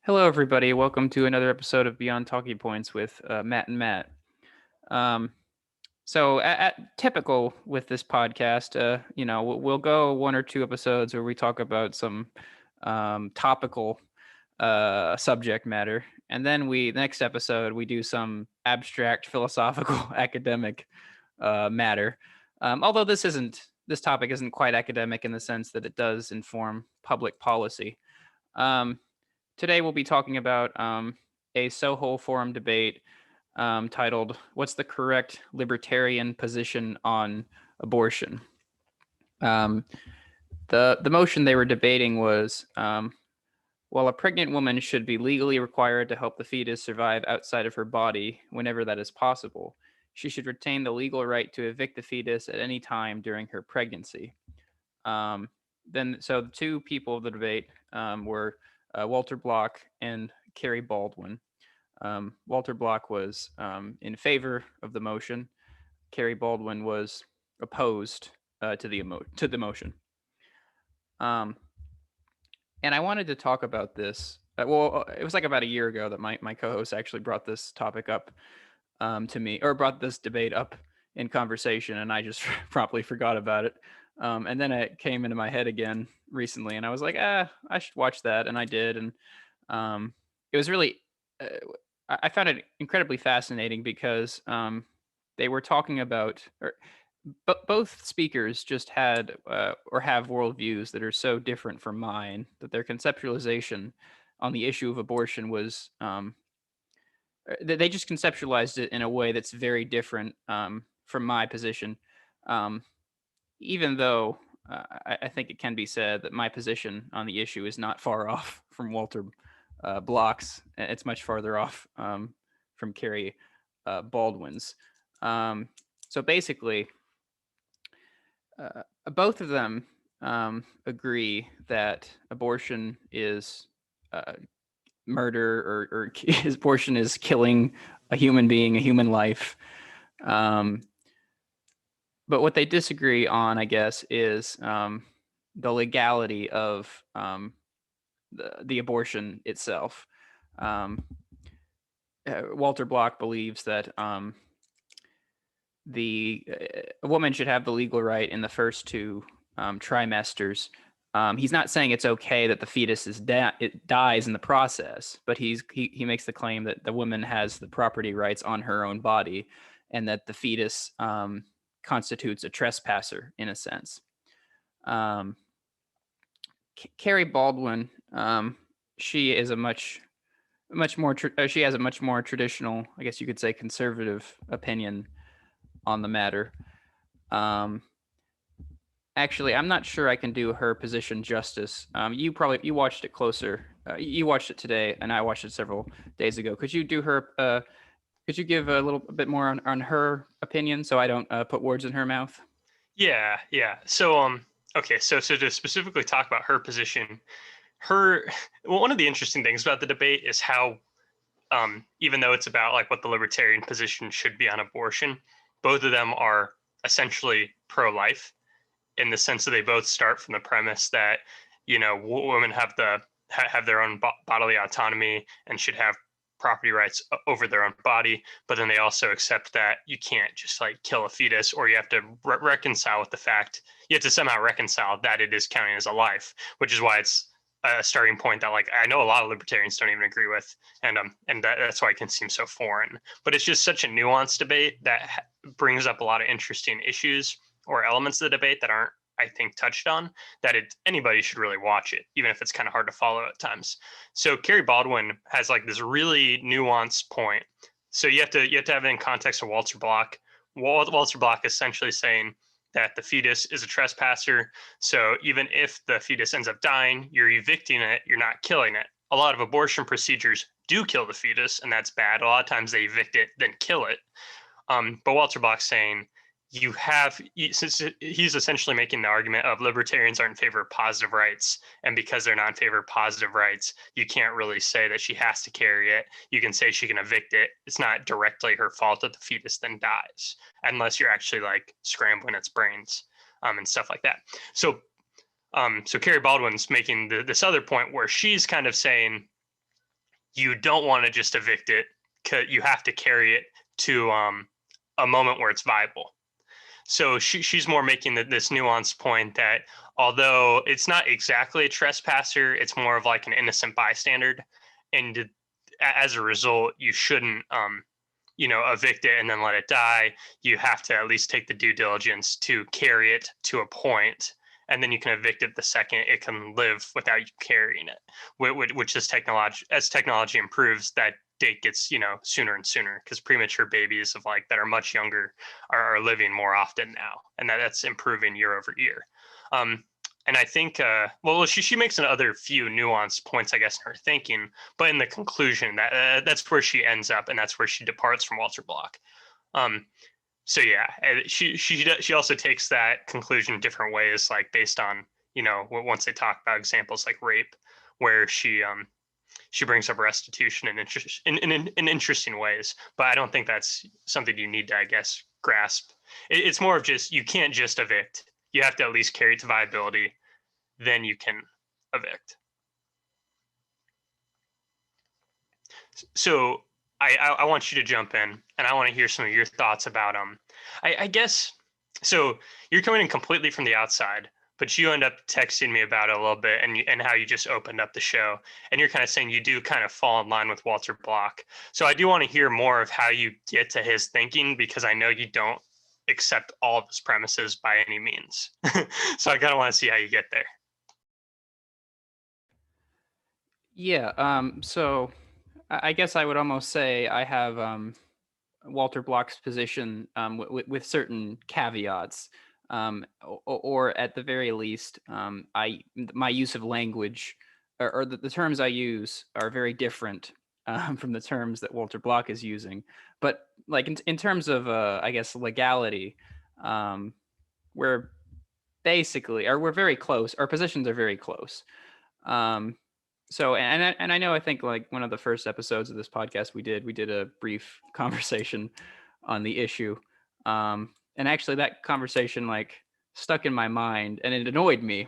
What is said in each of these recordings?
Hello, everybody. Welcome to another episode of Beyond Talking Points with Matt and Matt. Um, typical with this podcast, we'll go one or two episodes where we talk about some topical subject matter, and then the next episode we do some abstract philosophical academic matter. Although this topic isn't quite academic in the sense that it does inform public policy. Um, Today we'll be talking about a Soho forum debate titled "What's the correct libertarian position on abortion?" Um, the motion they were debating was, while a pregnant woman should be legally required to help the fetus survive outside of her body whenever that is possible, she should retain the legal right to evict the fetus at any time during her pregnancy. So the two people of the debate were Walter Block and Kerry Baldwin. Walter Block was in favor of the motion. Kerry Baldwin was opposed to the motion. And I wanted to talk about this. It was like about a year ago that my co-host actually brought this topic up to me, or brought this debate up in conversation, and I just promptly forgot about it. And then it came into my head again recently, and I was like, I should watch that, and I did, and it was really, I found it incredibly fascinating because they were talking about, but both speakers just had or have worldviews that are so different from mine that their conceptualization on the issue of abortion was they just conceptualized it in a way that's very different from my position. Um, Even though I think it can be said that my position on the issue is not far off from Walter Block's. It's much farther off from Kerry Baldwin's. So basically, both of them agree that abortion is murder, or abortion is killing a human being, a human life. But what they disagree on, I guess, is the legality of the abortion itself. Walter Block believes that a woman should have the legal right in the first two trimesters. He's not saying it's okay that the fetus it dies in the process, but he makes the claim that the woman has the property rights on her own body, and that the fetus constitutes a trespasser in a sense. Kerry Baldwin, she is a much more she has a much more traditional, I guess you could say, conservative opinion on the matter. Actually, I'm not sure I can do her position justice. You watched it closer. You watched it today, and I watched it several days ago. Could you do her? Could you give a little bit more on her opinion, so I don't put words in her mouth? Yeah. Okay. So to specifically talk about her position, one of the interesting things about the debate is how, even though it's about like what the libertarian position should be on abortion, both of them are essentially pro-life in the sense that they both start from the premise that women have their own bodily autonomy and should have property rights over their own body, but then they also accept that you can't just like kill a fetus, or you have to reconcile with the fact, you have to somehow reconcile that it is counting as a life, which is why it's a starting point that like I know a lot of libertarians don't even agree with, and that's why it can seem so foreign. But it's just such a nuanced debate that brings up a lot of interesting issues or elements of the debate that aren't, I think, touched on, that anybody should really watch it, even if it's kind of hard to follow at times. So Kerry Baldwin has like this really nuanced point. So you have to have it in context of Walter Block. Walter Block essentially saying that the fetus is a trespasser. So even if the fetus ends up dying, you're evicting it, you're not killing it. A lot of abortion procedures do kill the fetus, and that's bad. A lot of times they evict it, then kill it. But Walter Block's saying since he's essentially making the argument of libertarians are in favor of positive rights, and because they're not in favor of positive rights, you can't really say that she has to carry it. You can say she can evict it. It's not directly her fault that the fetus then dies, unless you're actually like scrambling its brains and stuff like that. So Kerry Baldwin's making this other point where she's kind of saying you don't want to just evict it, because you have to carry it to a moment where it's viable. So she's more making this nuanced point that although it's not exactly a trespasser, it's more of like an innocent bystander, and as a result, you shouldn't evict it and then let it die. You have to at least take the due diligence to carry it to a point, and then you can evict it the second it can live without you carrying it. Which is technology. As technology improves, that date gets sooner and sooner, because premature babies of like that are much younger are living more often now, and that's improving year over year. And I think, well, she makes another few nuanced points, I guess, in her thinking, but in the conclusion, that's where she ends up, and that's where she departs from Walter Block. So yeah, she also takes that conclusion in different ways, like based on once they talk about examples like rape, where she brings up restitution in interesting ways. But I don't think that's something you need to, I guess, grasp. It's more of just, you can't just evict. You have to at least carry it to viability, then you can evict. So I want you to jump in, and I want to hear some of your thoughts about I guess, so you're coming in completely from the outside, but you end up texting me about it a little bit, and how you just opened up the show, and you're kind of saying you do kind of fall in line with Walter Block. So I do want to hear more of how you get to his thinking, because I know you don't accept all of his premises by any means. So I kind of want to see how you get there. Yeah. So I guess I would almost say I have Walter Block's position with certain caveats, or at the very least, my use of language, or the terms I use are very different from the terms that Walter Block is using. But like in terms of I guess legality, we're basically, or we're very close. Our positions are very close. So and I know, I think like one of the first episodes of this podcast we did a brief conversation on the issue, and actually that conversation like stuck in my mind, and it annoyed me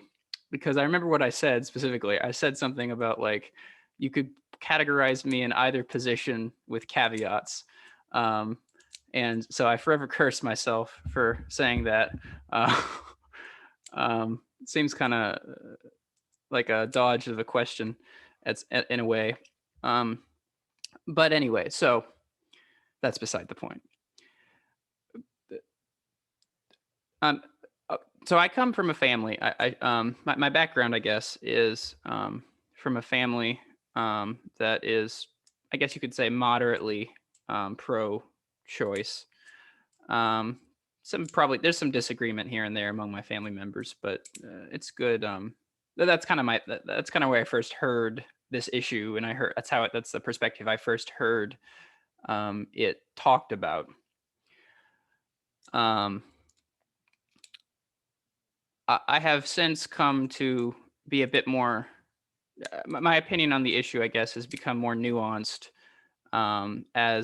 because I remember what I said specifically. I said something about like you could categorize me in either position with caveats, and so I forever curse myself for saying that. It seems kind of like a dodge of a question, in a way. But anyway, so that's beside the point. So I come from a family. My background, I guess, is from a family that is, I guess you could say, moderately pro-choice. There's some disagreement here and there among my family members, but it's good. That's kind of where I first heard this issue, and that's the perspective I first heard it talked about. I have since come to be a bit more. My opinion on the issue, I guess, has become more nuanced, and I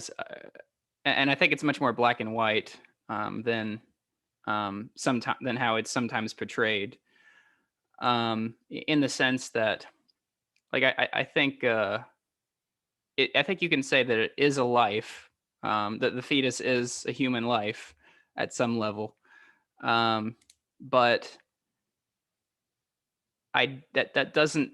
think it's much more black and white than how it's sometimes portrayed. In the sense that, like, I think I think you can say that it is a life, that the fetus is a human life at some level, but that doesn't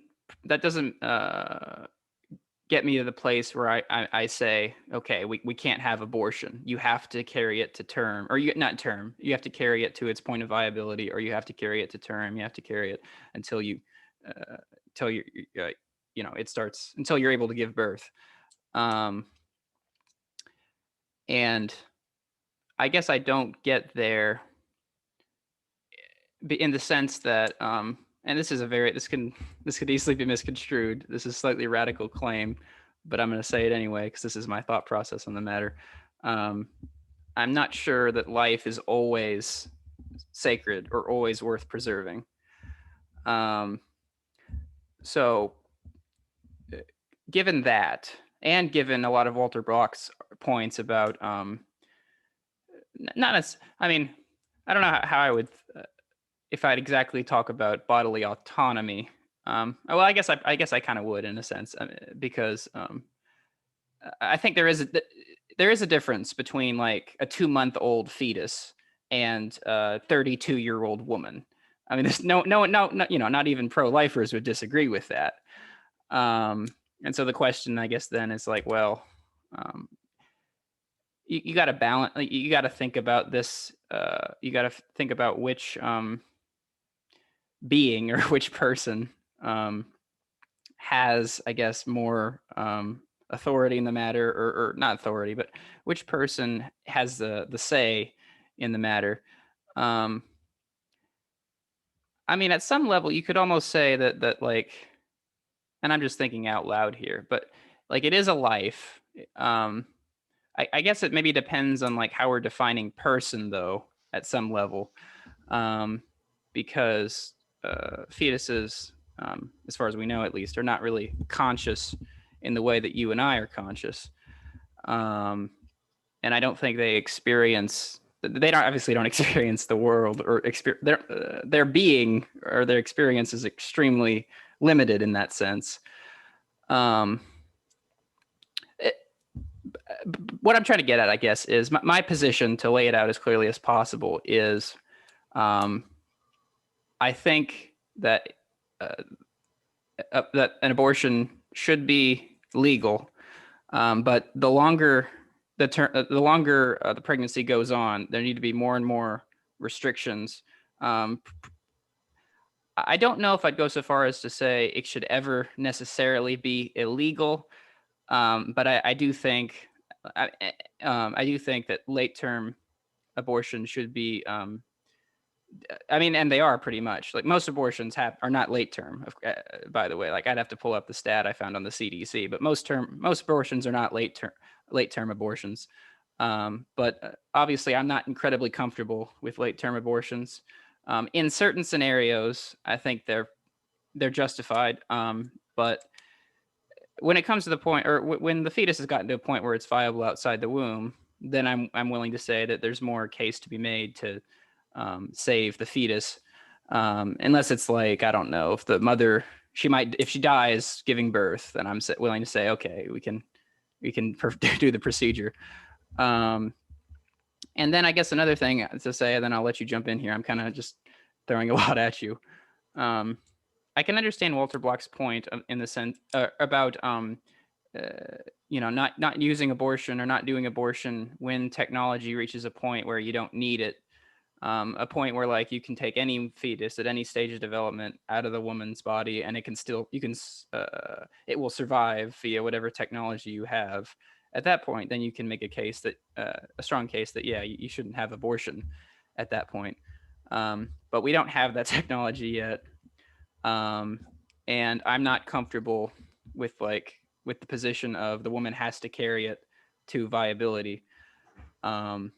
get me to the place where I say, okay, we can't have abortion. You have to carry it to term, or you have to carry it to its point of viability, or you have to carry it to term. You have to carry it until it starts, until you're able to give birth. And I guess I don't get there in the sense that, and this could easily be misconstrued. This is a slightly radical claim, but I'm going to say it anyway because this is my thought process on the matter. I'm not sure that life is always sacred or always worth preserving. So, given that, and given a lot of Walter Block's points about, not as, I mean, I don't know how I would. If I'd exactly talk about bodily autonomy, well, I guess I kind of would in a sense, because I think there is a difference between like a 2-month-old fetus and a 32-year-old woman. I mean, there's no, you know, not even pro-lifers would disagree with that. Um, and so the question, I guess, then is like, well, um, you got to balance. Like, you got to think about this. You got to think about which being or which person has, I guess, more authority in the matter, or not authority, but which person has the say in the matter. Um, I mean, at some level, you could almost say that like, and I'm just thinking out loud here, but like it is a life. Um, I guess it maybe depends on like how we're defining person, though, at some level, um, because fetuses, as far as we know at least, are not really conscious in the way that you and I are conscious. Um, and I don't think they experience. They don't obviously don't experience the world or their being or their experience is extremely limited in that sense. Um, what I'm trying to get at, I guess, is my position, to lay it out as clearly as possible, is I think that that an abortion should be legal, but the longer the pregnancy goes on, there need to be more and more restrictions. I don't know if I'd go so far as to say it should ever necessarily be illegal, but I do think I do think that late term abortion should be. I mean, and they are pretty much like most abortions are not late term. By the way, like I'd have to pull up the stat I found on the CDC, but most abortions are not late term abortions. But obviously, I'm not incredibly comfortable with late term abortions. In certain scenarios, I think they're justified. But when it comes to the point, or when the fetus has gotten to a point where it's viable outside the womb, then I'm willing to say that there's more case to be made to save the fetus, unless it's like, I don't know, if the mother, if she dies giving birth, then I'm willing to say, okay, we can do the procedure. And then I guess another thing to say, and then I'll let you jump in here. I'm kind of just throwing a lot at you. I can understand Walter Block's point in the sense about not using abortion or not doing abortion when technology reaches a point where you don't need it. A point where like you can take any fetus at any stage of development out of the woman's body, and it will survive via whatever technology you have. At that point, then you can make a strong case that you shouldn't have abortion at that point. But we don't have that technology yet. And I'm not comfortable with the position of the woman has to carry it to viability. I'll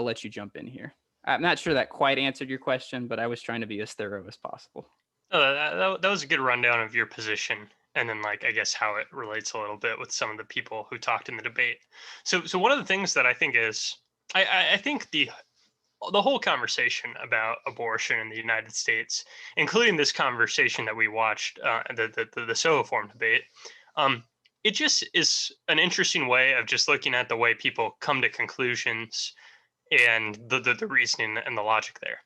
let you jump in here. I'm not sure that quite answered your question, but I was trying to be as thorough as possible. That was a good rundown of your position, and then like I guess how it relates a little bit with some of the people who talked in the debate. So one of the things that I think is I think the whole conversation about abortion in the United States, including this conversation that we watched, the Soho Forum debate, it just is an interesting way of just looking at the way people come to conclusions and the reasoning and the logic there.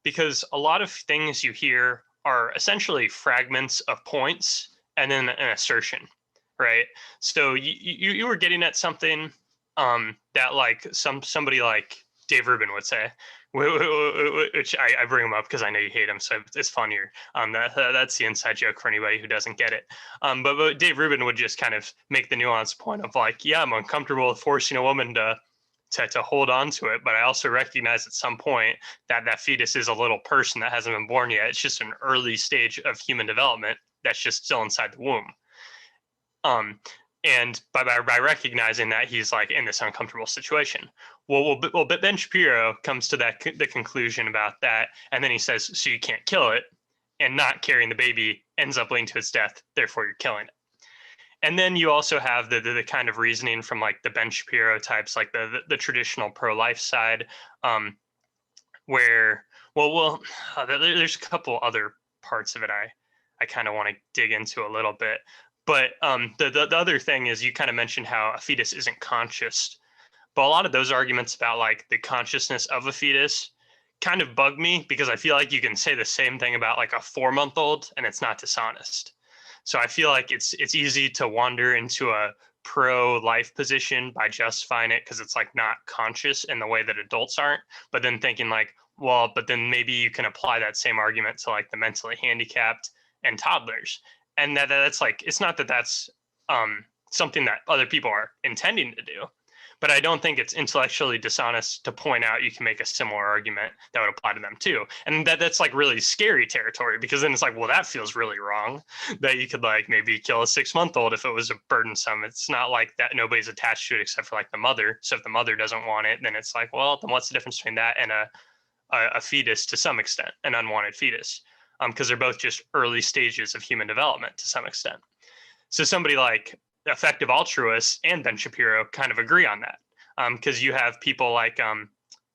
Because a lot of things you hear are essentially fragments of points and then an assertion, right? So you were getting at something that like somebody like Dave Rubin would say, which I bring him up because I know you hate him, so it's funnier. That's the inside joke for anybody who doesn't get it. But Dave Rubin would just kind of make the nuanced point of like, yeah, I'm uncomfortable with forcing a woman to hold on to it, but I also recognize at some point that that fetus is a little person that hasn't been born yet. It's just an early stage of human development that's just still inside the womb. And by recognizing that, he's like in this uncomfortable situation. Well, Ben Shapiro comes to the conclusion about that, and then he says, so you can't kill it, and not carrying the baby ends up leading to its death, therefore you're killing it. And then you also have the kind of reasoning from like the Ben Shapiro types, like the traditional pro-life side, where there's a couple other parts of it I kind of want to dig into a little bit. But the other thing is you kind of mentioned how a fetus isn't conscious. But a lot of those arguments about like the consciousness of a fetus kind of bug me because I feel like you can say the same thing about like a 4-month-old and it's not dishonest. So I feel like it's easy to wander into a pro-life position by justifying it because it's like not conscious in the way that adults aren't, but then thinking like, well, but then maybe you can apply that same argument to like the mentally handicapped and toddlers. And that's like, it's not that that's something that other people are intending to do, but I don't think it's intellectually dishonest to point out you can make a similar argument that would apply to them too. And that's like really scary territory because then it's like, well, that feels really wrong that you could like maybe kill a 6-month-old if it was a burdensome. It's not like that nobody's attached to it except for like the mother. So if the mother doesn't want it, then it's like, well, then what's the difference between that and a fetus to some extent, an unwanted fetus? Because they're both just early stages of human development to some extent. So somebody like effective altruists and Ben Shapiro kind of agree on that. Because you have people like,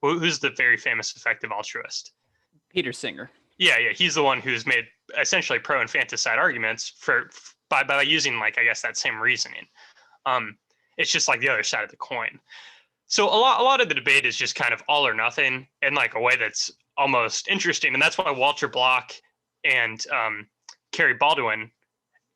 who's the very famous effective altruist? Peter Singer. Yeah, he's the one who's made essentially pro-infanticide arguments by using like, I guess, that same reasoning. It's just like the other side of the coin. So a lot of the debate is just kind of all or nothing in like a way that's almost interesting. And that's why Walter Block and Kerry Baldwin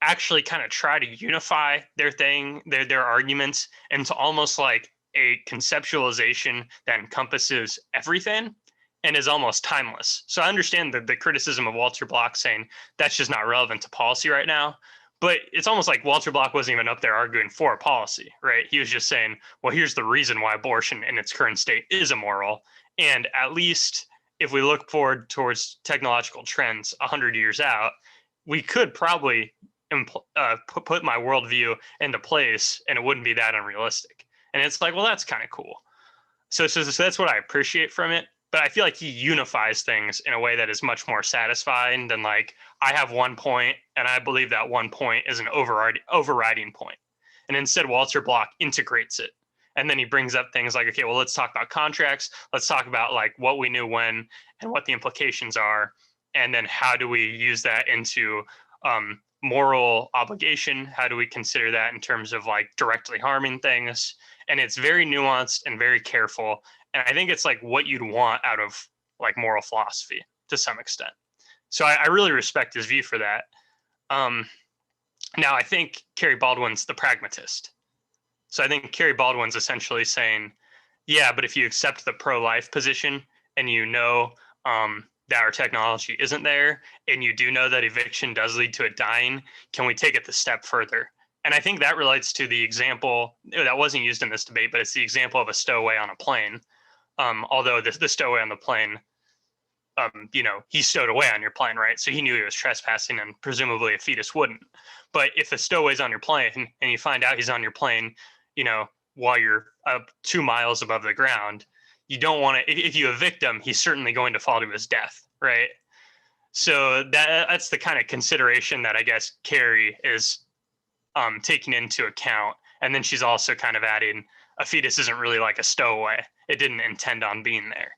actually kind of try to unify their arguments into almost like a conceptualization that encompasses everything and is almost timeless. So I understand the criticism of Walter Block saying that's just not relevant to policy right now. But it's almost like Walter Block wasn't even up there arguing for a policy, right? He was just saying, well, here's the reason why abortion in its current state is immoral. And at least if we look forward towards technological trends 100 years out, we could probably put my worldview into place and it wouldn't be that unrealistic. And it's like, well, that's kind of cool. So that's what I appreciate from it. But I feel like he unifies things in a way that is much more satisfying than like, I have one point and I believe that one point is an overriding point. And instead, Walter Block integrates it. And then he brings up things like, okay, well, let's talk about contracts. Let's talk about like what we knew when and what the implications are. And then how do we use that into moral obligation? How do we consider that in terms of like directly harming things? And it's very nuanced and very careful. And I think it's like what you'd want out of like moral philosophy to some extent. So I really respect his view for that. Now I think Kerry Baldwin's the pragmatist. So I think Kerry Baldwin's essentially saying, yeah, but if you accept the pro-life position and you know that our technology isn't there, and you do know that eviction does lead to it dying, can we take it the step further? And I think that relates to the example that wasn't used in this debate, but it's the example of a stowaway on a plane. Although the stowaway on the plane, he stowed away on your plane, right? So he knew he was trespassing and presumably a fetus wouldn't. But if a stowaway's on your plane and you find out he's on your plane, while you're up 2 miles above the ground, you don't want to, if you evict him, he's certainly going to fall to his death, right? So that's the kind of consideration that I guess Kerry is taking into account. And then she's also kind of adding a fetus isn't really like a stowaway. It didn't intend on being there.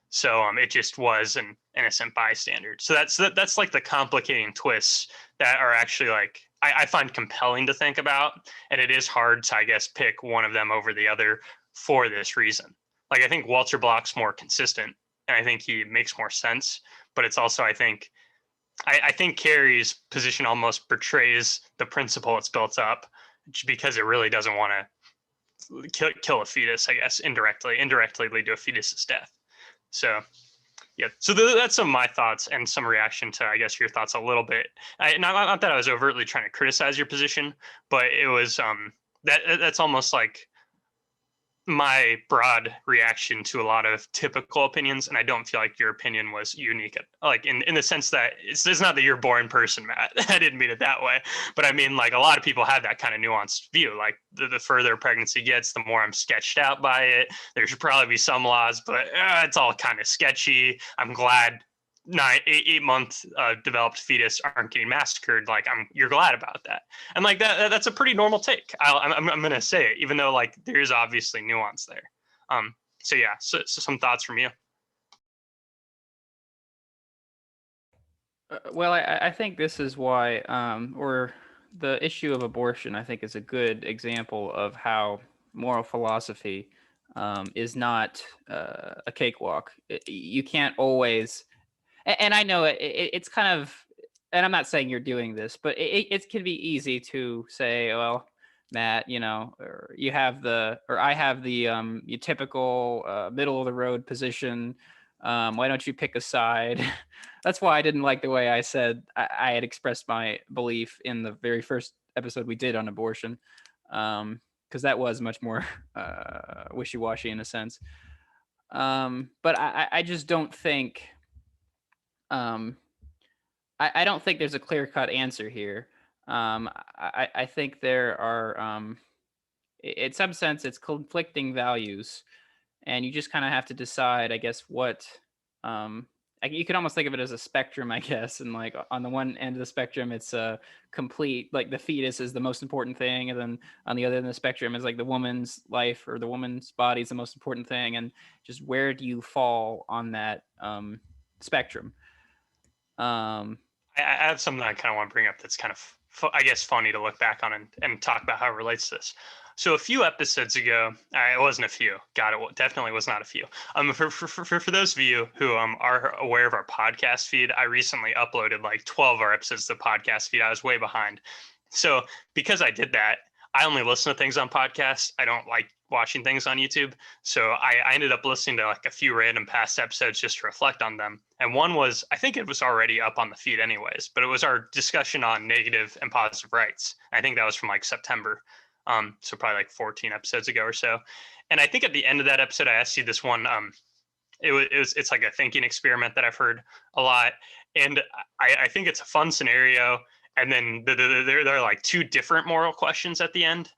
So it just was an innocent bystander. So that's like the complicating twists that are actually like, I find compelling to think about. And it is hard to, I guess, pick one of them over the other for this reason. Like, I think Walter Block's more consistent and I think he makes more sense. But it's also, I think Kerry's position almost betrays the principle it's built up because it really doesn't want to kill a fetus, I guess, indirectly lead to a fetus's death. So, yeah. So that's some of my thoughts and some reaction to, I guess, your thoughts a little bit. Not that I was overtly trying to criticize your position, but it was that's almost like my broad reaction to a lot of typical opinions, and I don't feel like your opinion was unique, like in the sense that it's not that you're a boring person, Matt. I didn't mean it that way, but I mean like a lot of people have that kind of nuanced view. Like the further pregnancy gets, the more I'm sketched out by it. There should probably be some laws, but it's all kind of sketchy. I'm glad 8-month developed fetus aren't getting massacred. Like you're glad about that, and like that's a pretty normal take. I'm gonna say it, even though like there is obviously nuance there. So yeah, so some thoughts from you. Well, I think this is why, or the issue of abortion, I think, is a good example of how moral philosophy is not a cakewalk. You can't always, and I know it's kind of, and I'm not saying you're doing this, but it can be easy to say, well, Matt, or you have or I have the typical middle of the road position. Why don't you pick a side? That's why I didn't like the way I said I had expressed my belief in the very first episode we did on abortion, because that was much more wishy-washy in a sense. But I just don't think I don't think there's a clear-cut answer here. I think there are, in some sense, it's conflicting values, and you just kind of have to decide, I guess, what. You could almost think of it as a spectrum, I guess. And like on the one end of the spectrum, it's a complete, like the fetus is the most important thing, and then on the other end of the spectrum is like the woman's life or the woman's body is the most important thing, and just where do you fall on that spectrum? I have something I kind of want to bring up that's kind of, I guess, funny to look back on and talk about how it relates to this. So a few episodes ago, it wasn't a few. God, it definitely was not a few. For those of you who are aware of our podcast feed, I recently uploaded like 12 of our episodes to the podcast feed. I was way behind. So because I did that, I only listen to things on podcasts. I don't like watching things on YouTube. So I ended up listening to like a few random past episodes just to reflect on them. And one was, I think it was already up on the feed anyways, but it was our discussion on negative and positive rights. I think that was from like September. So probably like 14 episodes ago or so. And I think at the end of that episode, I asked you this one. It's like a thinking experiment that I've heard a lot. And I think it's a fun scenario. And then there are like two different moral questions at the end.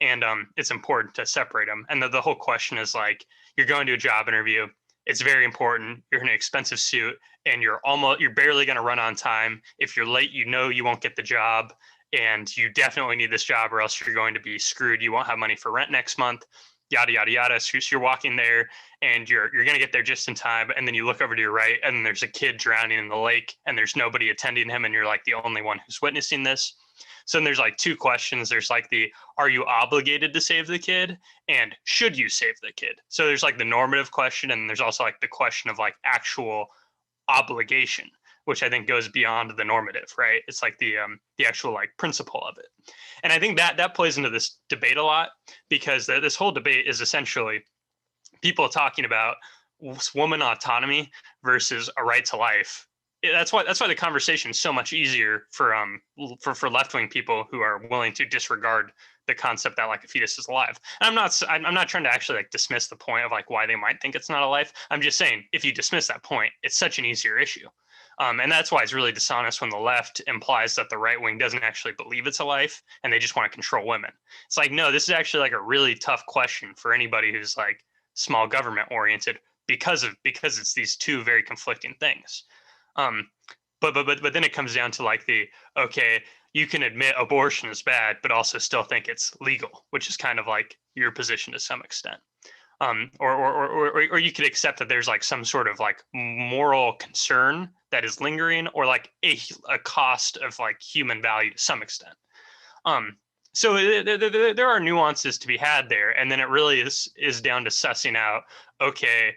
And it's important to separate them. And the whole question is like, you're going to a job interview. It's very important. You're in an expensive suit and you're barely going to run on time. If you're late, you won't get the job, and you definitely need this job or else you're going to be screwed. You won't have money for rent next month, yada, yada, yada. So you're walking there and you're going to get there just in time. And then you look over to your right and there's a kid drowning in the lake and there's nobody attending him. And you're like the only one who's witnessing this. So then there's like two questions. There's like are you obligated to save the kid? And should you save the kid? So there's like the normative question. And there's also like the question of like actual obligation, which I think goes beyond the normative, right? It's like the actual like principle of it. And I think that plays into this debate a lot, because this whole debate is essentially people talking about woman autonomy versus a right to life. That's why the conversation is so much easier for left-wing people who are willing to disregard the concept that like a fetus is alive. And I'm not trying to actually like dismiss the point of like why they might think it's not a life. I'm just saying if you dismiss that point, it's such an easier issue. And that's why it's really dishonest when the left implies that the right wing doesn't actually believe it's a life and they just want to control women. It's like, no, this is actually like a really tough question for anybody who's like small government oriented because it's these two very conflicting things. But then it comes down to like okay, you can admit abortion is bad, but also still think it's legal, which is kind of like your position to some extent. Or you could accept that there's like some sort of like moral concern that is lingering, or like a cost of like human value to some extent. So there are nuances to be had there, and then it really is down to sussing out, okay,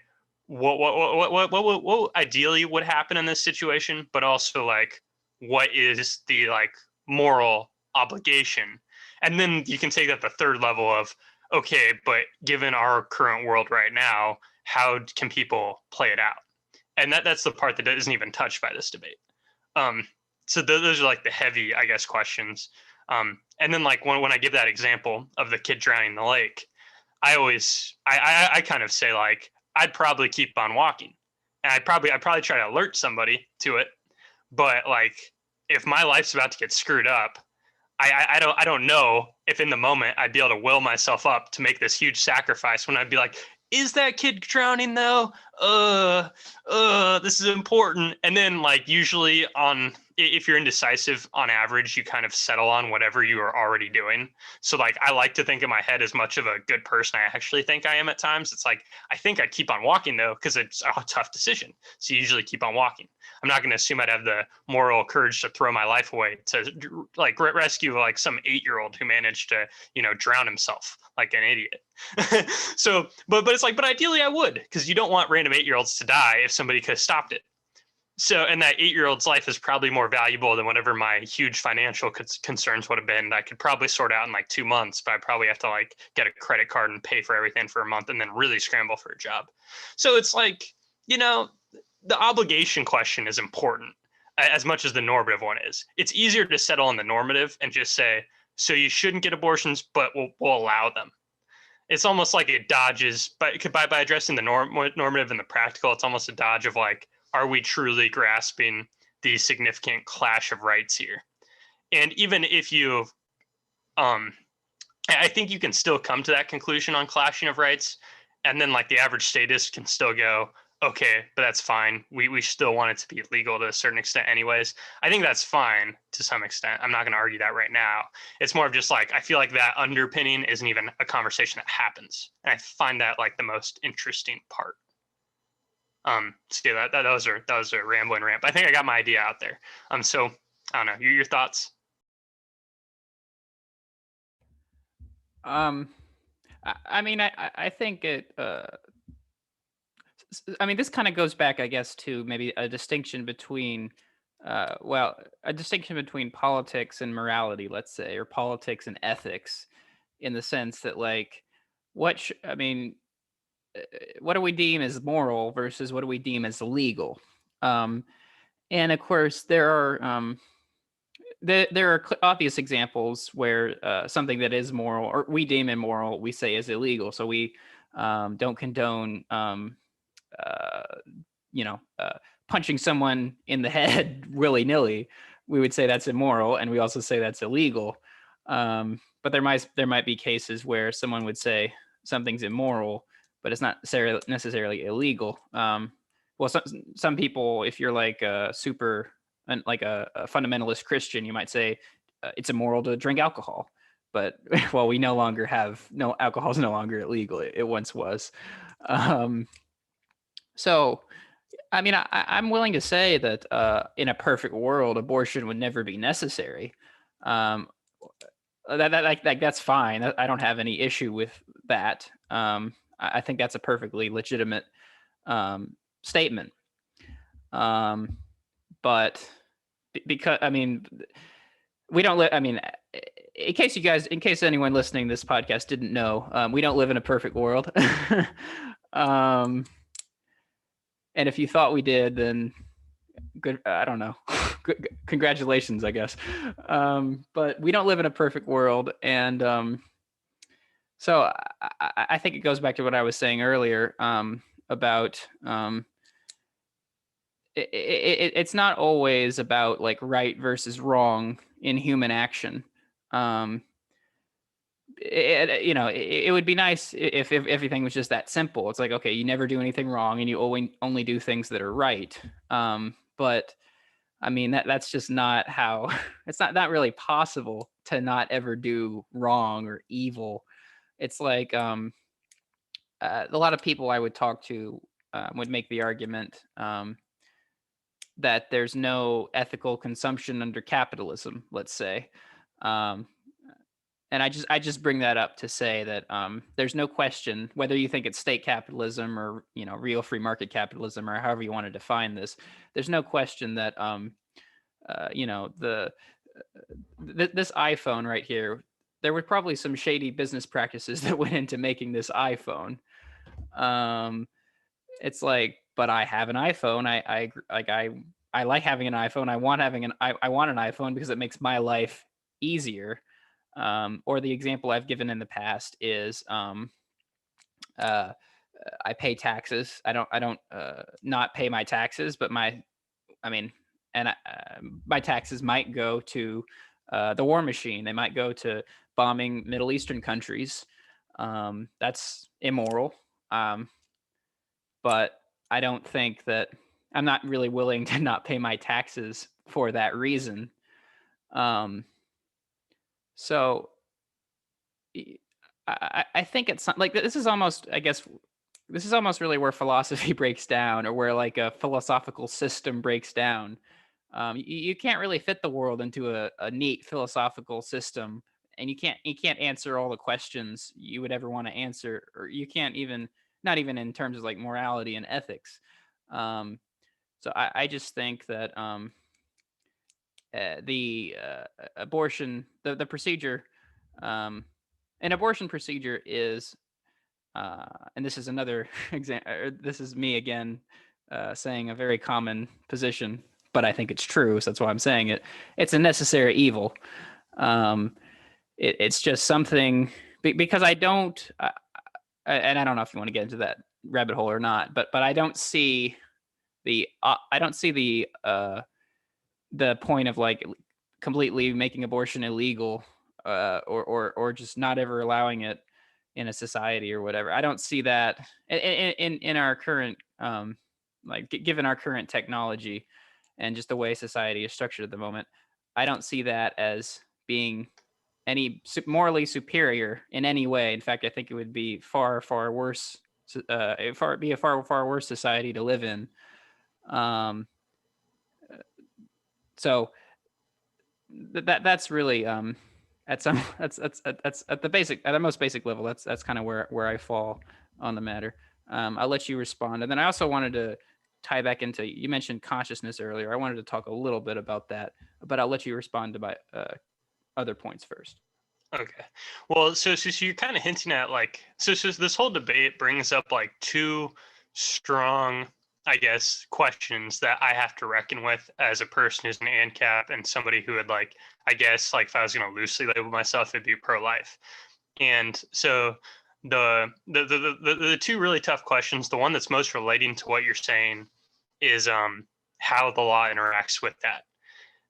what ideally would happen in this situation, but also like what is the like moral obligation, and then you can take that the third level of, okay, but given our current world right now, how can people play it out? And that's the part that isn't even touched by this debate. So those are like the heavy, I guess, questions. And then like when I give that example of the kid drowning in the lake, I kind of say like, I'd probably keep on walking, and I'd probably try to alert somebody to it. But like, if my life's about to get screwed up, I don't know if in the moment I'd be able to will myself up to make this huge sacrifice when I'd be like, is that kid drowning though? This is important. And then like usually on if you're indecisive, on average, you kind of settle on whatever you are already doing. So like, I like to think in my head as much of a good person I actually think I am at times. It's like, I think I'd keep on walking though, because it's a tough decision. So you usually keep on walking. I'm not going to assume I'd have the moral courage to throw my life away to like rescue like some 8-year-old who managed to, drown himself like an idiot. So, but it's like, but ideally I would, because you don't want random 8-year-olds to die if somebody could have stopped it. So, and that 8-year-old's life is probably more valuable than whatever my huge financial concerns would have been. That I could probably sort out in like 2 months, but I probably have to like get a credit card and pay for everything for a month and then really scramble for a job. So it's like, the obligation question is important as much as the normative one is. It's easier to settle on the normative and just say, so you shouldn't get abortions, but we'll allow them. It's almost like it dodges, but by addressing the normative and the practical, it's almost a dodge of like, are we truly grasping the significant clash of rights here? And even if you, I think you can still come to that conclusion on clashing of rights, and then like the average statist can still go, okay, but that's fine. We still want it to be legal to a certain extent anyways. I think that's fine to some extent. I'm not going to argue that right now. It's more of just like, I feel like that underpinning isn't even a conversation that happens. And I find that like the most interesting part. So yeah, that was a rambling rant. But I think I got my idea out there. So I don't know, your thoughts? I mean, I think it. I mean, this kind of goes back, I guess, to maybe a distinction between, a distinction between politics and morality, let's say, or politics and ethics, in the sense that, like, I mean, what do we deem as moral versus what do we deem as legal? Um, and of course, there are obvious examples where something that is moral or we deem immoral, we say is illegal. So we don't condone, uh, punching someone in the head willy nilly. We would say that's immoral, and we also say that's illegal. But there might be cases where someone would say something's immoral, but it's not necessarily illegal. Well, some people, if you're like a a fundamentalist Christian, you might say it's immoral to drink alcohol. But well, we no longer have alcohol is no longer illegal. It once was. So, I mean, I'm willing to say that in a perfect world, abortion would never be necessary. Um, that's fine. I don't have any issue with that. I think that's a perfectly legitimate statement. But because I mean, we don't live. I mean, in case anyone listening to this podcast didn't know, we don't live in a perfect world. And if you thought we did, then good. I don't know. Congratulations, I guess. But we don't live in a perfect world, and so I think it goes back to what I was saying earlier about it's not always about like right versus wrong in human action. It would be nice if everything was just that simple. It's like, okay, you never do anything wrong and you only do things that are right. But I mean, that's just not how it's not really possible to not ever do wrong or evil. It's like a lot of people I would talk to would make the argument that there's no ethical consumption under capitalism, let's say. And I just bring that up to say that there's no question whether you think it's state capitalism or real free market capitalism or however you want to define this. There's no question that this iPhone right here, there were probably some shady business practices that went into making this iPhone. It's like, but I have an iPhone. I like having an iPhone. I want an iPhone because it makes my life easier. Or the example I've given in the past is I pay taxes. I don't not pay my taxes, but my taxes might go to the war machine. They might go to bombing Middle Eastern countries. That's immoral. But I don't think that I'm not really willing to not pay my taxes for that reason. So I think it's like, this is almost, I guess, this is almost really where philosophy breaks down, or where like a philosophical system breaks down. You can't really fit the world into a neat philosophical system, and you can't answer all the questions you would ever want to answer, or you can't even, not even in terms of like morality and ethics. Um, so I just think that the abortion, the procedure, um, an abortion procedure is, and this is another example. This is me again saying a very common position, but I think it's true, so that's why I'm saying it. It's a necessary evil. Um, it's just something, because I don't, and I don't know if you want to get into that rabbit hole or not, but I don't see I don't see the point of like completely making abortion illegal, or just not ever allowing it in a society or whatever. I don't see that in our current, like given our current technology and just the way society is structured at the moment. I don't see that as being any morally superior in any way. In fact, I think it would be far worse. Be a far worse society to live in. Um, so that's really, at some that's at the basic, at the most basic level, that's kind of where I fall on the matter. I'll let you respond, and then I also wanted to tie back into, you mentioned consciousness earlier. I wanted to talk a little bit about that, but I'll let you respond to my other points first. Okay. Well, so you're kind of hinting at like, so this whole debate brings up like two strong, I guess, questions that I have to reckon with as a person who's an ANCAP and somebody who would like, I guess, like if I was going to loosely label myself, it'd be pro-life. And so the two really tough questions, the one that's most relating to what you're saying is how the law interacts with that.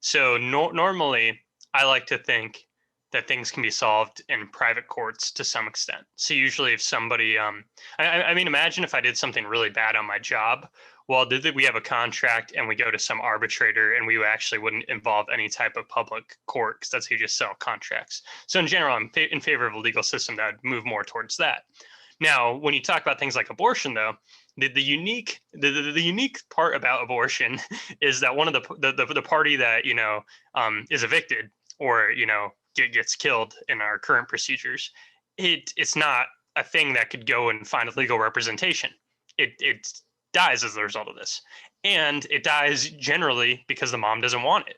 So normally, I like to think that things can be solved in private courts to some extent. So usually, if somebody, I mean, imagine if I did something really bad on my job. Well, we have a contract and we go to some arbitrator, and we actually wouldn't involve any type of public court because that's how you just sell contracts. So in general, I'm in favor of a legal system that would move more towards that. Now, when you talk about things like abortion, though, the unique part about abortion is that one of the party that is evicted or gets killed in our current procedures, it's not a thing that could go and find a legal representation. It dies as a result of this, and it dies generally because the mom doesn't want it.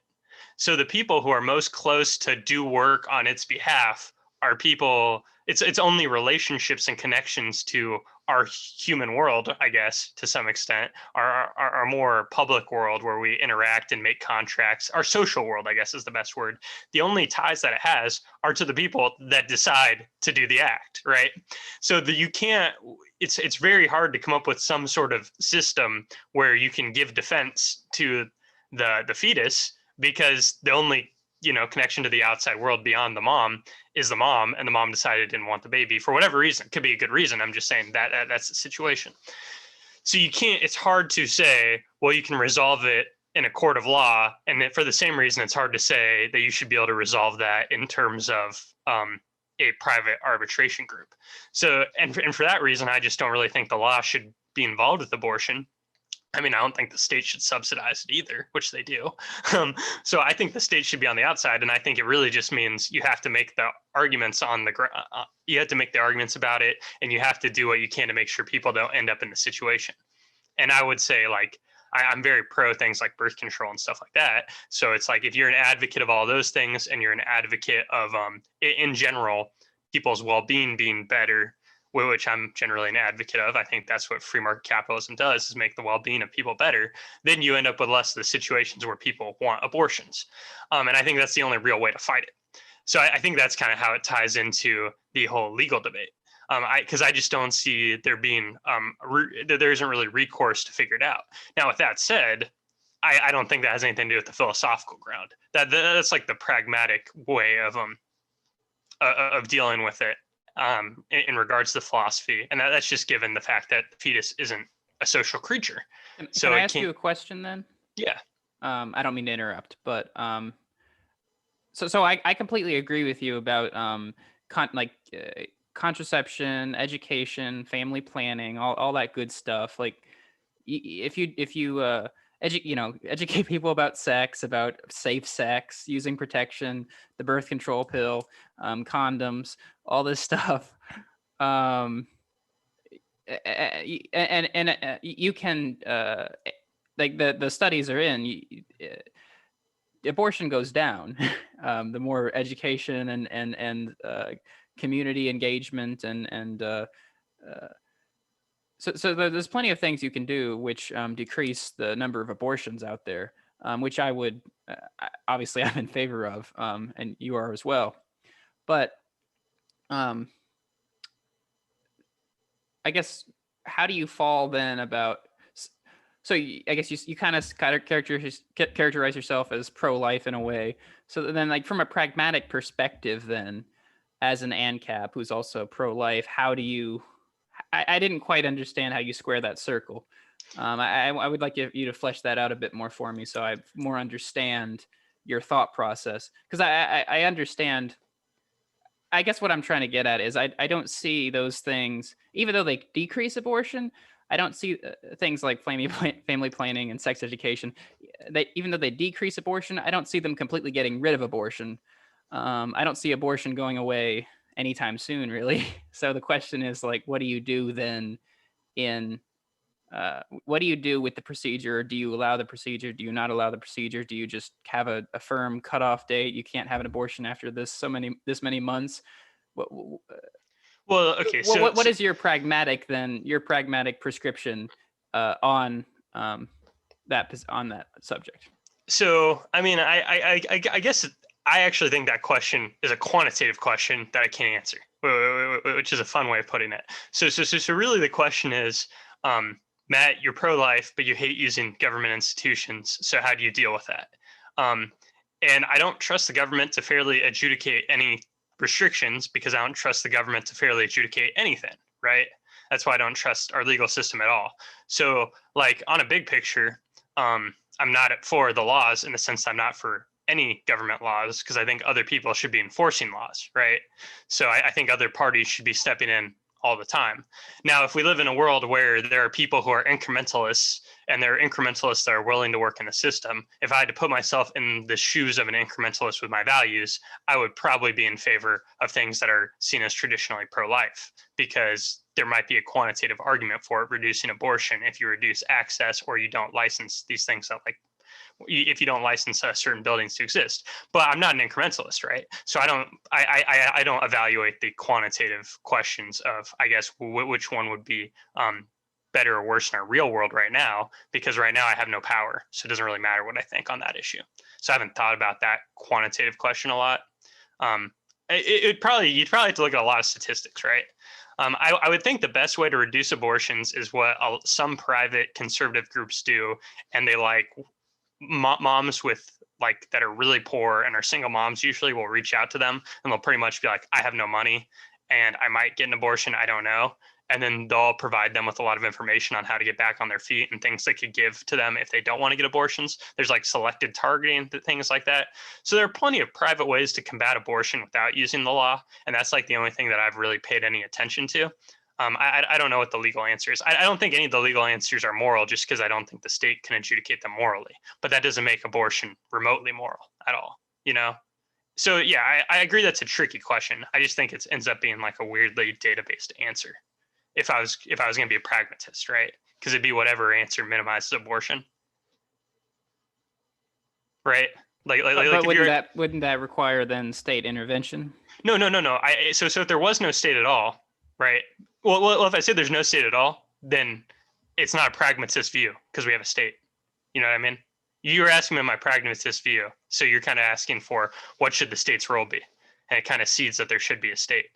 So the people who are most close to do work on its behalf are people. It's only relationships and connections to our human world, I guess, to some extent, our more public world where we interact and make contracts. Our social world, I guess, is the best word. The only ties that it has are to the people that decide to do the act, right? So you can't. It's very hard to come up with some sort of system where you can give defense to the fetus, because the only connection to the outside world beyond the mom is the mom, and the mom decided didn't want the baby for whatever reason. It could be a good reason. I'm just saying that's the situation. So you can't. It's hard to say, well, you can resolve it in a court of law, and for the same reason, it's hard to say that you should be able to resolve that in terms of a private arbitration group. So, and for that reason, I just don't really think the law should be involved with abortion. I mean, I don't think the state should subsidize it either, which they do. So I think the state should be on the outside, and I think it really just means you have to make the arguments you have to make the arguments about it, and you have to do what you can to make sure people don't end up in the situation. And I would say, like, I'm very pro things like birth control and stuff like that. So it's like, if you're an advocate of all those things, and you're an advocate of, in general, people's well-being being better, which I'm generally an advocate of. I think that's what free market capitalism does, is make the well-being of people better. Then you end up with less of the situations where people want abortions. And I think that's the only real way to fight it. So I think that's kind of how it ties into the whole legal debate. Because I just don't see there being, there isn't really recourse to figure it out. Now, with that said, I don't think that has anything to do with the philosophical ground. That's like the pragmatic way of dealing with it. In regards to philosophy, and that's just given the fact that the fetus isn't a social creature. Can I ask you a question then? Yeah. I don't mean to interrupt, but so I completely agree with you about contraception, education, family planning, all that good stuff. Like if you educate people about sex, about safe sex, using protection, the birth control pill, condoms, all this stuff. Um, and you can like the studies are in. Abortion goes down the more education and community engagement uh, so there's plenty of things you can do which decrease the number of abortions out there, which I would obviously I'm in favor of, and you are as well. But um, I guess how do you fall then about? So I guess you kind of characterize yourself as pro-life in a way. So then, like from a pragmatic perspective, then as an ANCAP who's also pro-life, how do you? I didn't quite understand how you square that circle. I would like you to flesh that out a bit more for me, so I more understand your thought process. Because I understand. I guess what I'm trying to get at is I don't see those things, even though they decrease abortion. I don't see things like family planning and sex education. They, even though they decrease abortion, I don't see them completely getting rid of abortion. I don't see abortion going away anytime soon, really. So the question is like, what do you do then in what do you do with the procedure? Do you allow the procedure? Do you not allow the procedure? Do you just have a firm cutoff date? You can't have an abortion after this many months. What Well, okay, what is your pragmatic prescription on that subject? So, I mean, I guess I actually think that question is a quantitative question that I can't answer, which is a fun way of putting it. So really the question is, Matt, you're pro-life, but you hate using government institutions. So how do you deal with that? And I don't trust the government to fairly adjudicate any restrictions because I don't trust the government to fairly adjudicate anything, right? That's why I don't trust our legal system at all. So, like on a big picture, I'm not for the laws in the sense I'm not for any government laws because I think other people should be enforcing laws, right? So I think other parties should be stepping in all the time. Now, if we live in a world where there are people who are incrementalists and there are incrementalists that are willing to work in the system, if I had to put myself in the shoes of an incrementalist with my values, I would probably be in favor of things that are seen as traditionally pro-life because there might be a quantitative argument for it, reducing abortion if you reduce access or you don't license these things that like if you don't license certain buildings to exist. But I'm not an incrementalist, right? So I don't evaluate the quantitative questions of, I guess, which one would be better or worse in our real world right now, because right now I have no power. So it doesn't really matter what I think on that issue. So I haven't thought about that quantitative question a lot. You'd probably have to look at a lot of statistics, right? I would think the best way to reduce abortions is what some private conservative groups do, and they like moms with like that are really poor and are single moms usually will reach out to them and they'll pretty much be like, I have no money and I might get an abortion, I don't know. And then they'll provide them with a lot of information on how to get back on their feet and things they could give to them if they don't want to get abortions. There's like selected targeting, things like that. So there are plenty of private ways to combat abortion without using the law. And that's like the only thing that I've really paid any attention to. I don't know what the legal answer is. I don't think any of the legal answers are moral just because I don't think the state can adjudicate them morally. But that doesn't make abortion remotely moral at all, you know? So yeah, I agree that's a tricky question. I just think it ends up being like a weirdly data-based answer. If I was going to be a pragmatist, right? Because it'd be whatever answer minimizes abortion, right? But wouldn't that require then state intervention? No. So if there was no state at all, right? Well, if I said there's no state at all, then it's not a pragmatist view because we have a state. You know what I mean? You're asking me my pragmatist view, so you're kind of asking for what should the state's role be, and it kind of seeds that there should be a state.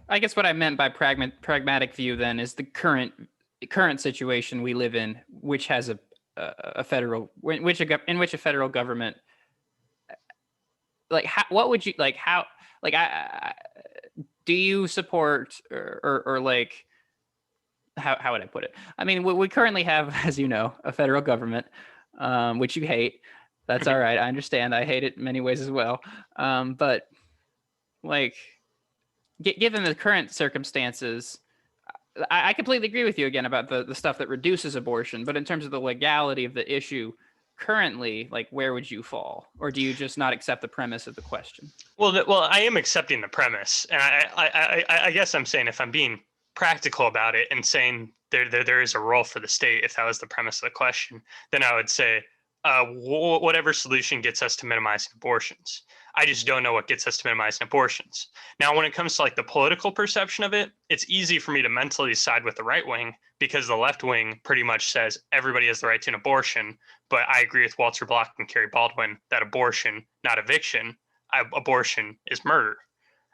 I guess what I meant by pragmatic view then is the current situation we live in, which has a federal in which a federal government like what would you like how like I do you support or like how would I put it? I mean, we currently have, as you know, a federal government, which you hate. That's all right. I understand. I hate it in many ways as well. But like, given the current circumstances, I completely agree with you again about the stuff that reduces abortion. But in terms of the legality of the issue currently, like, where would you fall? Or do you just not accept the premise of the question? Well, I am accepting the premise, and I guess I'm saying, if I'm being practical about it and saying there is a role for the state, if that was the premise of the question, then I would say whatever solution gets us to minimizing abortions. I just don't know what gets us to minimizing abortions. Now, when it comes to like the political perception of it, it's easy for me to mentally side with the right wing because the left wing pretty much says everybody has the right to an abortion. But I agree with Walter Block and Kerry Baldwin that abortion, not eviction, abortion is murder.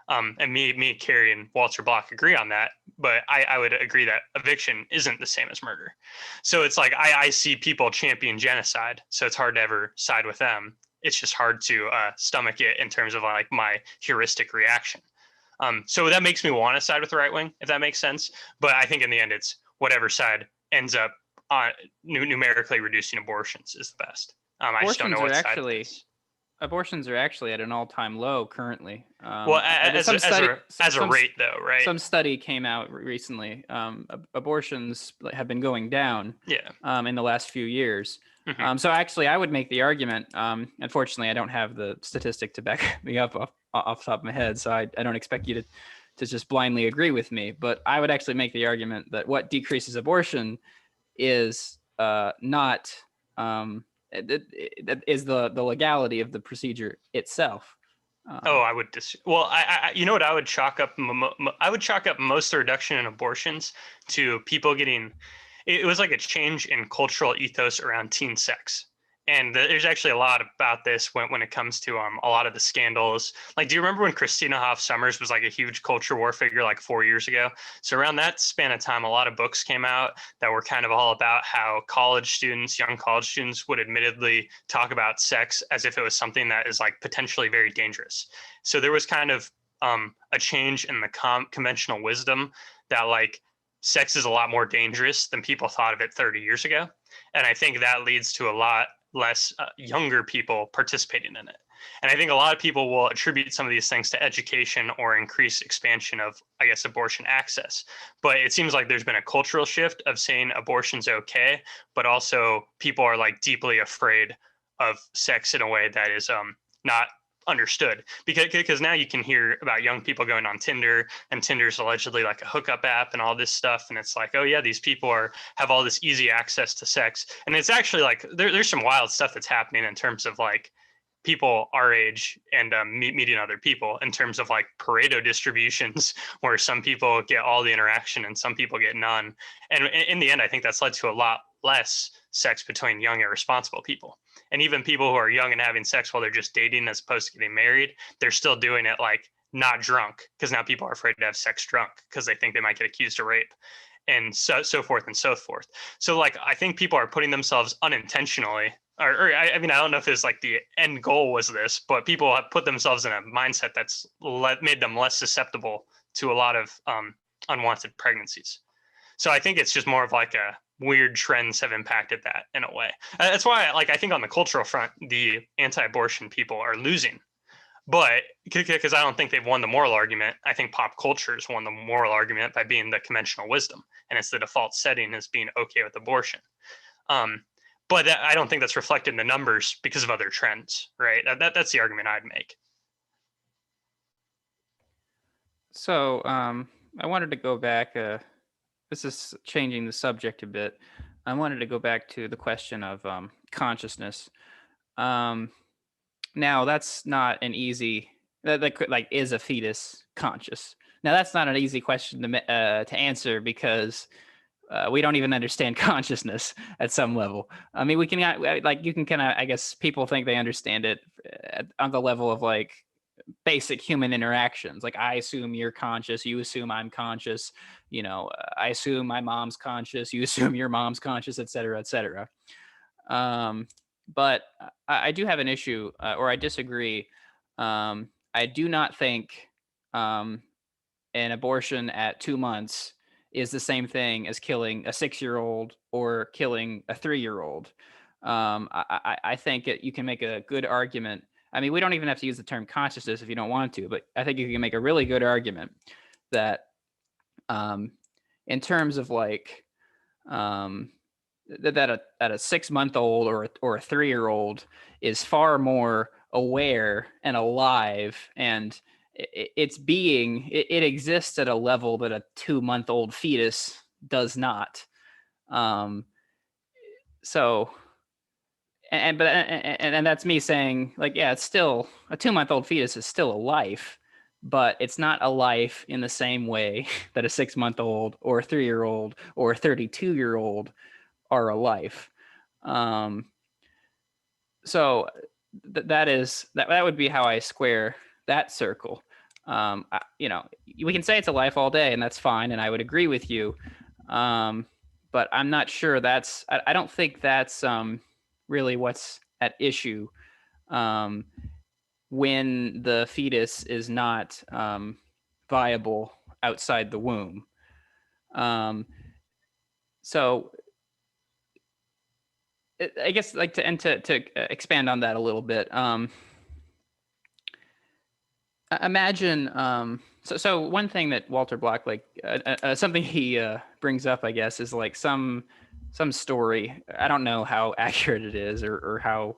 And me, Kerry, and Walter Block agree on that. But I would agree that eviction isn't the same as murder. So it's like I see people champion genocide, so it's hard to ever side with them. It's just hard to stomach it in terms of like my heuristic reaction. So that makes me want to side with the right wing, if that makes sense. But I think in the end, it's whatever side ends up numerically reducing abortions is the best. I just don't know what side it is. Abortions are actually at an all-time low currently. Well, as a rate, though, right? Some study came out recently. Abortions have been going down. Yeah. In the last few years. Mhm. So actually, I would make the argument. Unfortunately, I don't have the statistic to back me up off the top of my head, so I don't expect you to just blindly agree with me. But I would actually make the argument that what decreases abortion is not it is the legality of the procedure itself. I would well, you know what I would chalk up? I would chalk up most of the reduction in abortions to people getting. It was like a change in cultural ethos around teen sex. And there's actually a lot about this when it comes to a lot of the scandals. Like, do you remember when Christina Hoff Sommers was like a huge culture war figure like 4 years ago? So around that span of time, a lot of books came out that were kind of all about how young college students would admittedly talk about sex as if it was something that is like potentially very dangerous. So there was kind of a change in the conventional wisdom that like sex is a lot more dangerous than people thought of it 30 years ago. And I think that leads to a lot less younger people participating in it. And I think a lot of people will attribute some of these things to education or increased expansion of, I guess, abortion access. But it seems like there's been a cultural shift of saying abortion's okay, but also people are like deeply afraid of sex in a way that is not understood, because now you can hear about young people going on Tinder, and Tinder's allegedly like a hookup app and all this stuff, and it's like, oh yeah, these people have all this easy access to sex, and it's actually like there's some wild stuff that's happening in terms of like people our age and meeting other people in terms of like Pareto distributions, where some people get all the interaction and some people get none. And in the end, I think that's led to a lot less sex between young irresponsible people. And even people who are young and having sex while they're just dating as opposed to getting married, they're still doing it like not drunk, because now people are afraid to have sex drunk because they think they might get accused of rape, and so forth and so forth. So like I think people are putting themselves unintentionally, or I mean, I don't know if it's like the end goal was this, but people have put themselves in a mindset that's made them less susceptible to a lot of unwanted pregnancies. So I think it's just more of like a weird trends have impacted that in a way. That's why, like, I think on the cultural front, the anti-abortion people are losing. But because I don't think they've won the moral argument, I think pop culture has won the moral argument by being the conventional wisdom, and it's the default setting as being okay with abortion. But I don't think that's reflected in the numbers because of other trends, right? That's the argument I'd make. So I wanted to go back. This is changing the subject a bit. I wanted to go back to the question of consciousness. Now, that's not an easy. Like, is a fetus conscious? Now, that's not an easy question to answer, because we don't even understand consciousness at some level. I mean, we can like you can kind of, I guess, people think they understand it on the level of like basic human interactions. Like, I assume you're conscious, you assume I'm conscious, I assume my mom's conscious, you assume your mom's conscious, et cetera, et cetera. But I do have an issue, or I disagree. I do not think an abortion at 2 months is the same thing as killing a 6-year-old or killing a 3-year-old. I think you can make a good argument. I mean, we don't even have to use the term consciousness if you don't want to, but I think you can make a really good argument that in terms of like that a 6-month-old or a 3-year-old is far more aware and alive, and it exists at a level that a 2-month-old fetus does not. So and that's me saying, like, yeah, it's still a 2-month-old fetus is still a life, but it's not a life in the same way that a 6-month-old or a 3-year-old or a 32-year-old are a life. So that would be how I square that circle. We can say it's a life all day, and that's fine, and I would agree with you. But I'm not sure I don't think that's really what's at issue when the fetus is not viable outside the womb. So I guess like to expand on that a little bit. Imagine so one thing that Walter Block, like something he brings up, I guess, is like some story. I don't know how accurate it is or how,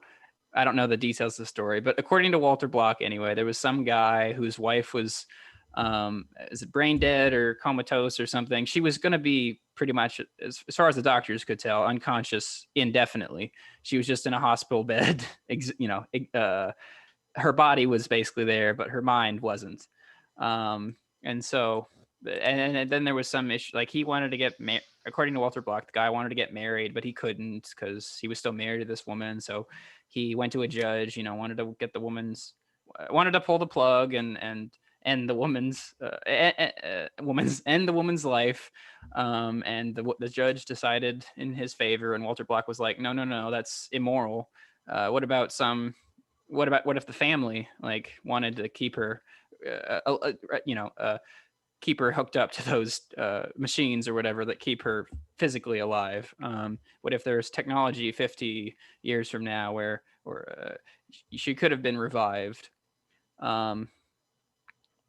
I don't know the details of the story, but according to Walter Block anyway, there was some guy whose wife was is it brain dead or comatose or something. She was going to be pretty much, as far as the doctors could tell, unconscious indefinitely. She was just in a hospital bed. Her body was basically there, but her mind wasn't. And so, and then there was some issue, like he wanted to get according to Walter Block, the guy wanted to get married, but he couldn't because he was still married to this woman. So he went to a judge, wanted to get wanted to pull the plug and end the woman's life. And the judge decided in his favor, and Walter Block was like, no, that's immoral. What if the family like wanted to keep her, keep her hooked up to those machines or whatever that keep her physically alive? What if there's technology 50 years from now where she could have been revived?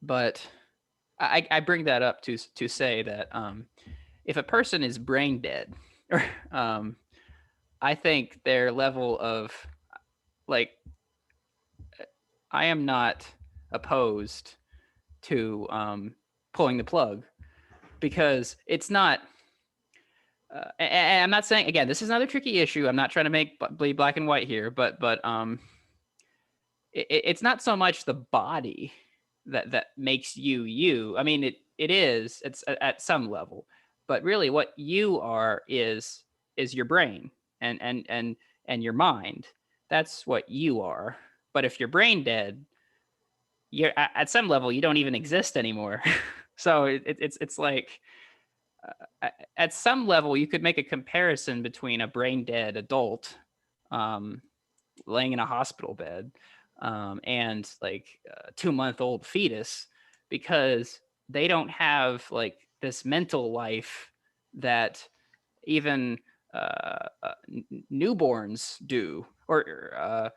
But I bring that up to say that if a person is brain dead, I think their level of, like, I am not opposed to pulling the plug, because it's not. And I'm not saying, again, this is another tricky issue. I'm not trying to be black and white here, but it's not so much the body that makes you. I mean, it's at some level, but really what you are is your brain and your mind. That's what you are. But if you're brain dead, you're at some level, you don't even exist anymore. So it's like, at some level, you could make a comparison between a brain dead adult laying in a hospital bed and like a 2-month-old fetus, because they don't have like this mental life that even newborns do, or a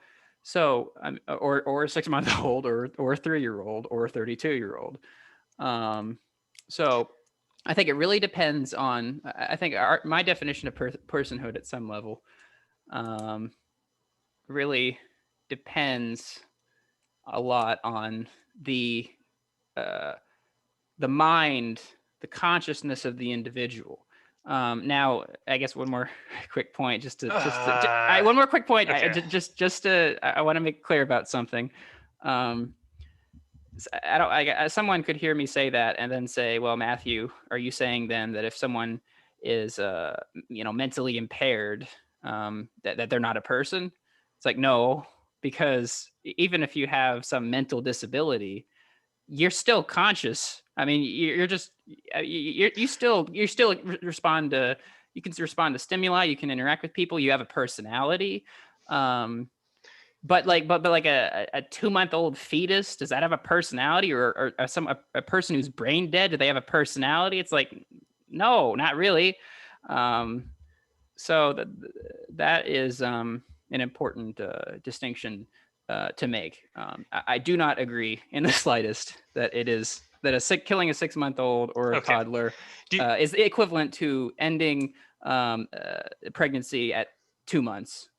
6-month-old or a 3-year-old or a 32-year-old. So I think it really depends on, I think my definition of personhood at some level really depends a lot on the mind, the consciousness of the individual. Now, I guess one more quick point, one more quick point. Okay. I want to make clear about something. Someone could hear me say that and then say, well, Matthew, are you saying then that if someone is, mentally impaired, that they're not a person? It's like, no, because even if you have some mental disability, you're still conscious. I mean, you still respond to, you can respond to stimuli, you can interact with people, you have a personality. But like a 2-month-old fetus, does that have a personality? Or a person who's brain dead, do they have a personality? It's like, no, not really. So that is an important distinction to make. I do not agree in the slightest that it is that killing a 6-month-old or a Okay. toddler Do you- is equivalent to ending pregnancy at 2 months.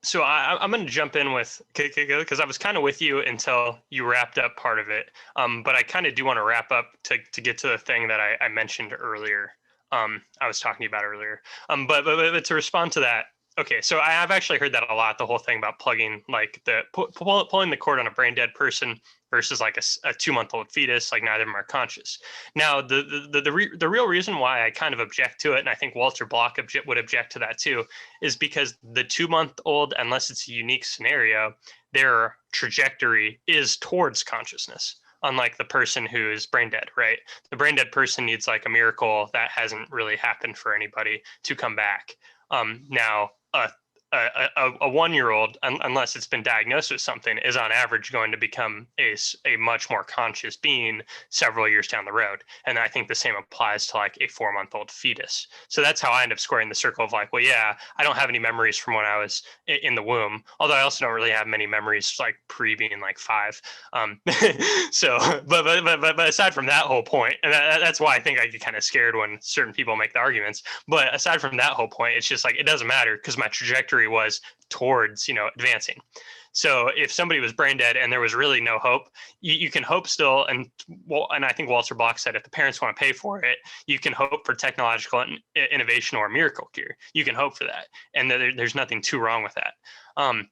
So I'm going to jump in with, because I was kind of with you until you wrapped up part of it. But I kind of do want to wrap up to get to the thing that I mentioned earlier. I was talking about earlier. But to respond to that, okay. So I have actually heard that a lot. The whole thing about plugging, like pulling the cord on a brain dead person versus like a 2-month-old fetus, like neither of them are conscious. Now, the real reason why I kind of object to it, and I think Walter Block would object to that too, is because the 2-month-old, unless it's a unique scenario, their trajectory is towards consciousness. Unlike the person who is brain dead, right? The brain dead person needs like a miracle that hasn't really happened for anybody to come back. Now, a 1-year-old, unless it's been diagnosed with something, is on average going to become a much more conscious being several years down the road. And I think the same applies to like a 4-month-old fetus. So that's how I end up squaring the circle of like, well, yeah, I don't have any memories from when I was in the womb, although I also don't really have many memories like pre being like 5. So, but aside from that whole point, and that's why I think I get kind of scared when certain people make the arguments. But aside from that whole point, it's just like, it doesn't matter because my trajectory was towards, advancing. So if somebody was brain dead and there was really no hope, you can hope still. And I think Walter Block said, if the parents want to pay for it, you can hope for technological innovation or a miracle cure. You can hope for that. And there's nothing too wrong with that.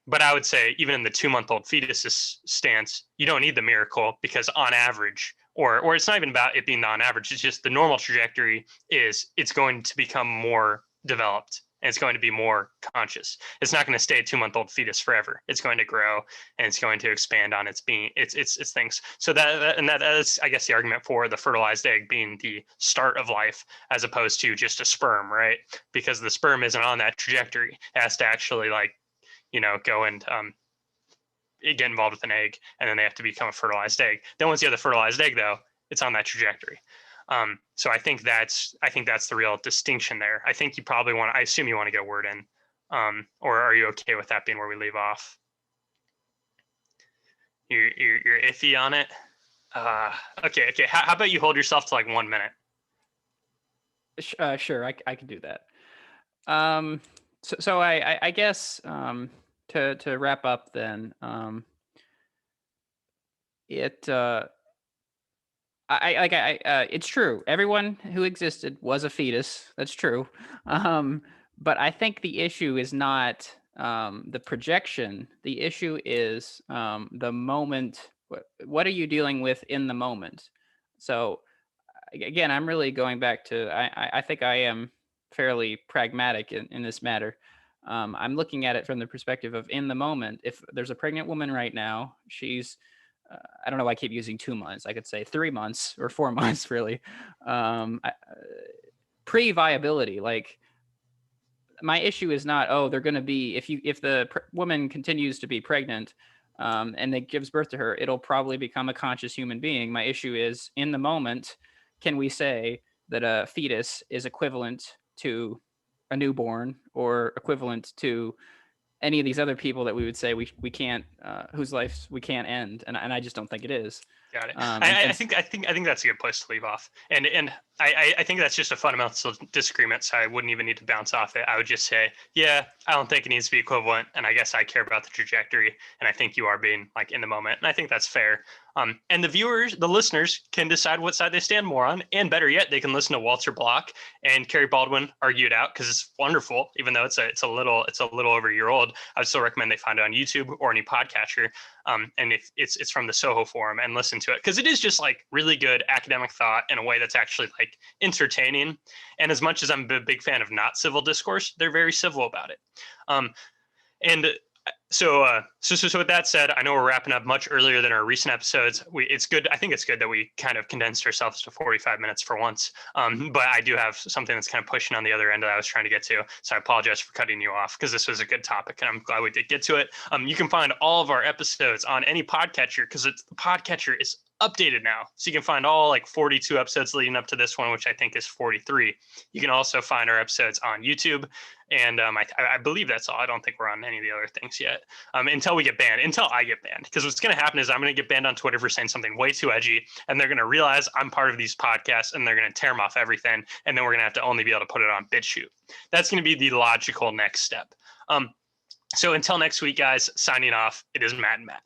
But I would say even in the 2-month-old fetus stance, you don't need the miracle because on average, or it's not even about it being on average, it's just the normal trajectory is it's going to become more developed. And it's going to be more conscious. It's not going to stay a 2-month-old fetus forever. It's going to grow and it's going to expand on its being, its things. So that is, I guess, the argument for the fertilized egg being the start of life as opposed to just a sperm, right? Because the sperm isn't on that trajectory. It has to actually go and get involved with an egg, and then they have to become a fertilized egg. Then once you have the fertilized egg, though, it's on that trajectory. So I think that's the real distinction there. I think you probably want. I assume you want to get a word in, or are you okay with that being where we leave off? You're iffy on it. Okay. How about you hold yourself to like 1 minute? Sure, I can do that. So I guess to wrap up then, it it's true. Everyone who existed was a fetus. That's true. But I think the issue is not the projection. The issue is the moment. What are you dealing with in the moment? So again, I'm really going back to. I think I am fairly pragmatic in this matter. I'm looking at it from the perspective of in the moment. If there's a pregnant woman right now, she's I don't know why I keep using 2 months. I could say 3 months or 4 months, really. Pre-viability, like my issue is not, oh, they're going to be if the woman continues to be pregnant and it gives birth to her, it'll probably become a conscious human being. My issue is in the moment, can we say that a fetus is equivalent to a newborn or equivalent to any of these other people that we would say we can't whose lives we can't end, and I just don't think it is. Got it. I think that's a good place to leave off, and I think that's just a fundamental disagreement. So I wouldn't even need to bounce off it. I would just say, yeah, I don't think it needs to be equivalent, and I guess I care about the trajectory, and I think you are being like in the moment, and I think that's fair. And the listeners can decide what side they stand more on, and better yet, they can listen to Walter Block and Kerry Baldwin argue it out because it's wonderful. Even though it's a little over a year old, I would still recommend they find it on YouTube or any podcatcher. And if it's from the Soho forum, and listen to it because it is just like really good academic thought in a way that's actually like entertaining. And as much as I'm a big fan of not civil discourse, they're very civil about it. So with that said, I know we're wrapping up much earlier than our recent episodes. It's good. I think it's good that we kind of condensed ourselves to 45 minutes for once. But I do have something that's kind of pushing on the other end that I was trying to get to. So I apologize for cutting you off because this was a good topic and I'm glad we did get to it. You can find all of our episodes on any podcatcher because the podcatcher is updated now. So you can find all like 42 episodes leading up to this one, which I think is 43. You can also find our episodes on YouTube. And I believe that's all. I don't think we're on any of the other things yet until we get banned, until I get banned. Because what's going to happen is I'm going to get banned on Twitter for saying something way too edgy. And they're going to realize I'm part of these podcasts and they're going to tear them off everything. And then we're going to have to only be able to put it on BitChute. That's going to be the logical next step. So until next week, guys, signing off. It is Matt and Matt.